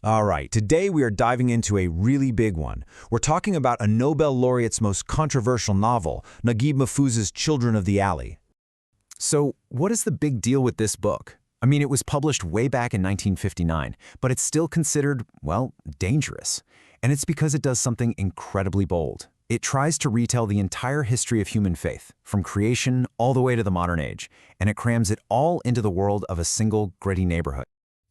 All right, today we are diving into a really big one. We're talking about a Nobel laureate's most controversial novel, Naguib Mahfouz's Children of the Alley. So, what is the big deal with this book? I mean, it was published way back in 1959, but it's still considered, well, dangerous. And it's because it does something incredibly bold. It tries to retell the entire history of human faith, from creation all the way to the modern age, and it crams it all into the world of a single gritty neighborhood.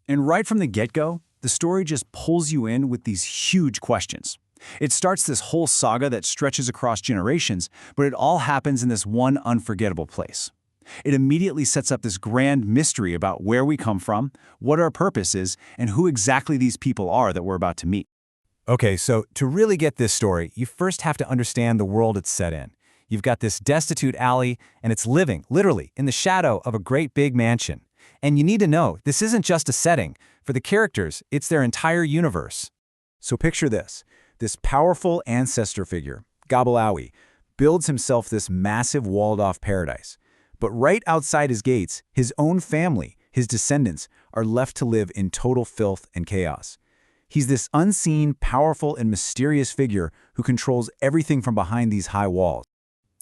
And right from the get-go, the story just pulls you in with these huge questions. It starts this whole saga that stretches across generations, but it all happens in this one unforgettable place. It immediately sets up this grand mystery about where we come from, what our purpose is, and who exactly these people are that we're about to meet. Okay, so to really get this story, you first have to understand the world it's set in. You've got this destitute alley, and it's living, literally, in the shadow of a great big mansion. And you need to know, this isn't just a setting. For the characters, it's their entire universe. So picture this. This powerful ancestor figure, Gabalawi, builds himself this massive walled-off paradise. But right outside his gates, his own family, his descendants, are left to live in total filth and chaos. He's this unseen, powerful, and mysterious figure who controls everything from behind these high walls.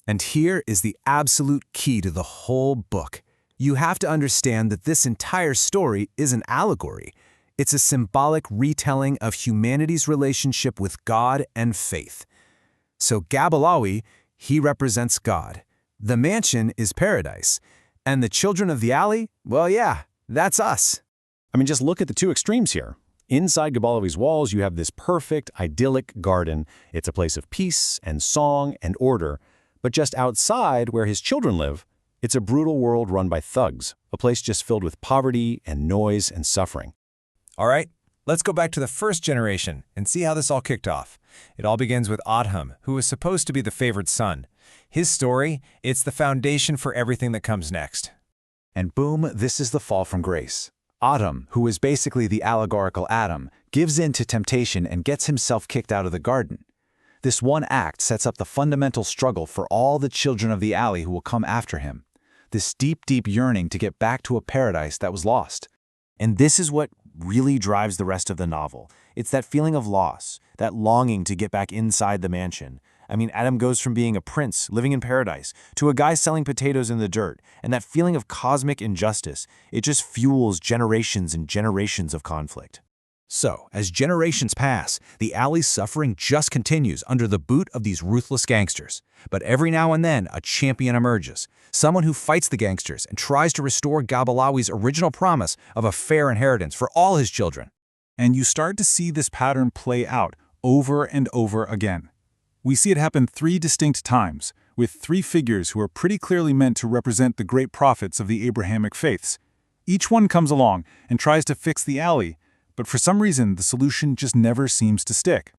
And here is the absolute key to the whole book. You have to understand that this entire story is an allegory. It's a symbolic retelling of humanity's relationship with God and faith. So Gabalawi, he represents God. The mansion is paradise. And the children of the alley, well, yeah, that's us. I mean, just look at the two extremes here. Inside Gabalawi's walls, you have this perfect, idyllic garden. It's a place of peace and song and order. But just outside, where his children live, it's a brutal world run by thugs, a place just filled with poverty and noise and suffering. All right, let's go back to the first generation and see how this all kicked off. It all begins with Adham, who was supposed to be the favored son. His story, it's the foundation for everything that comes next. And boom, this is the fall from grace. Adham, who is basically the allegorical Adam, gives in to temptation and gets himself kicked out of the garden. This one act sets up the fundamental struggle for all the children of the alley who will come after him. This deep, deep yearning to get back to a paradise that was lost. And this is what really drives the rest of the novel. It's that feeling of loss, that longing to get back inside the mansion. I mean, Adam goes from being a prince living in paradise to a guy selling potatoes in the dirt, and that feeling of cosmic injustice, it just fuels generations and generations of conflict. So, as generations pass, the alley's suffering just continues under the boot of these ruthless gangsters. But every now and then, a champion emerges, someone who fights the gangsters and tries to restore Gabalawi's original promise of a fair inheritance for all his children. And you start to see this pattern play out over and over again. We see it happen 3 distinct times, with 3 figures who are pretty clearly meant to represent the great prophets of the Abrahamic faiths. Each one comes along and tries to fix the alley, but for some reason the solution just never seems to stick.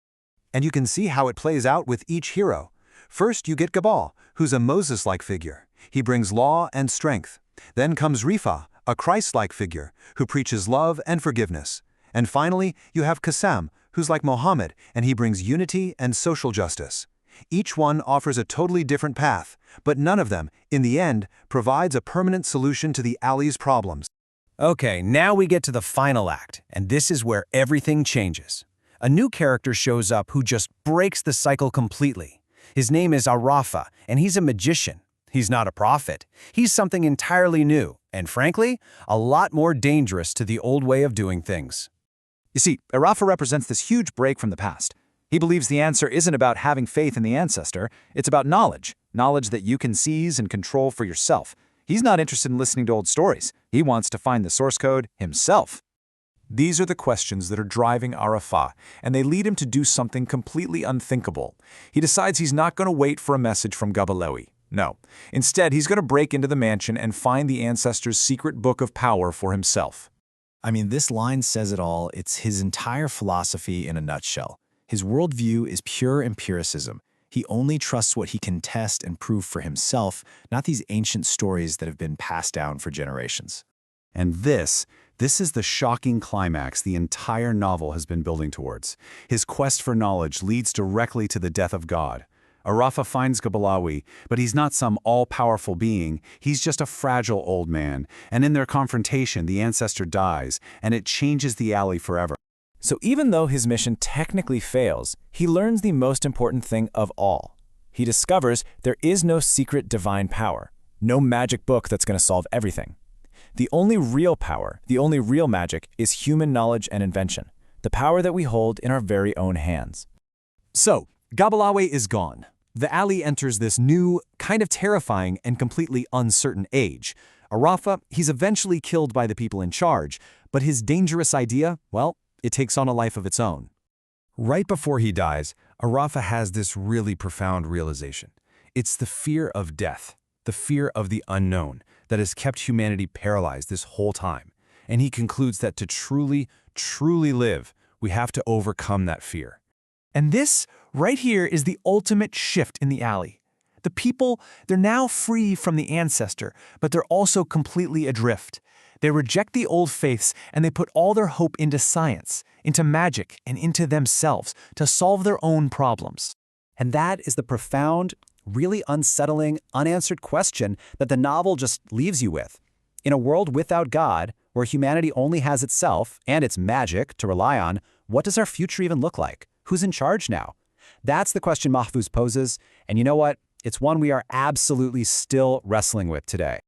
And you can see how it plays out with each hero. First, you get Gabal, who's a Moses-like figure. He brings law and strength. Then comes Rifaa, a Christ-like figure, who preaches love and forgiveness. And finally, you have Qassem, who's like Muhammad, and he brings unity and social justice. Each one offers a totally different path, but none of them, in the end, provides a permanent solution to the alley's problems. Okay, now we get to the final act, and this is where everything changes. A new character shows up who just breaks the cycle completely. His name is Arafa, and he's a magician. He's not a prophet. He's something entirely new, and frankly, a lot more dangerous to the old way of doing things. You see, Arafa represents this huge break from the past. He believes the answer isn't about having faith in the ancestor, it's about knowledge that you can seize and control for yourself. He's not interested in listening to old stories. He wants to find the source code himself. These are the questions that are driving Arafa, and they lead him to do something completely unthinkable. He decides he's not going to wait for a message from Gabalawi. No. Instead, he's going to break into the mansion and find the ancestor's secret book of power for himself. I mean, this line says it all. It's his entire philosophy in a nutshell. His worldview is pure empiricism. He only trusts what he can test and prove for himself, not these ancient stories that have been passed down for generations. And this is the shocking climax the entire novel has been building towards. His quest for knowledge leads directly to the death of God. Arafa finds Gabalawi, but he's not some all-powerful being. He's just a fragile old man. And in their confrontation, the ancestor dies, and it changes the alley forever. So even though his mission technically fails, he learns the most important thing of all. He discovers there is no secret divine power, no magic book that's going to solve everything. The only real power, the only real magic, is human knowledge and invention, the power that we hold in our very own hands. So, Gabalawi is gone. The alley enters this new, kind of terrifying and completely uncertain age. Arafa, he's eventually killed by the people in charge, but his dangerous idea, well, it takes on a life of its own. Right before he dies, Arafa has this really profound realization. It's the fear of death, the fear of the unknown, that has kept humanity paralyzed this whole time. And he concludes that to truly, truly live, we have to overcome that fear. And this, right here, is the ultimate shift in the alley. The people, they're now free from the ancestor, but they're also completely adrift. They reject the old faiths and they put all their hope into science, into magic, and into themselves to solve their own problems. And that is the profound, really unsettling, unanswered question that the novel just leaves you with. In a world without God, where humanity only has itself and its magic to rely on, what does our future even look like? Who's in charge now? That's the question Mahfouz poses, and you know what? It's one we are absolutely still wrestling with today.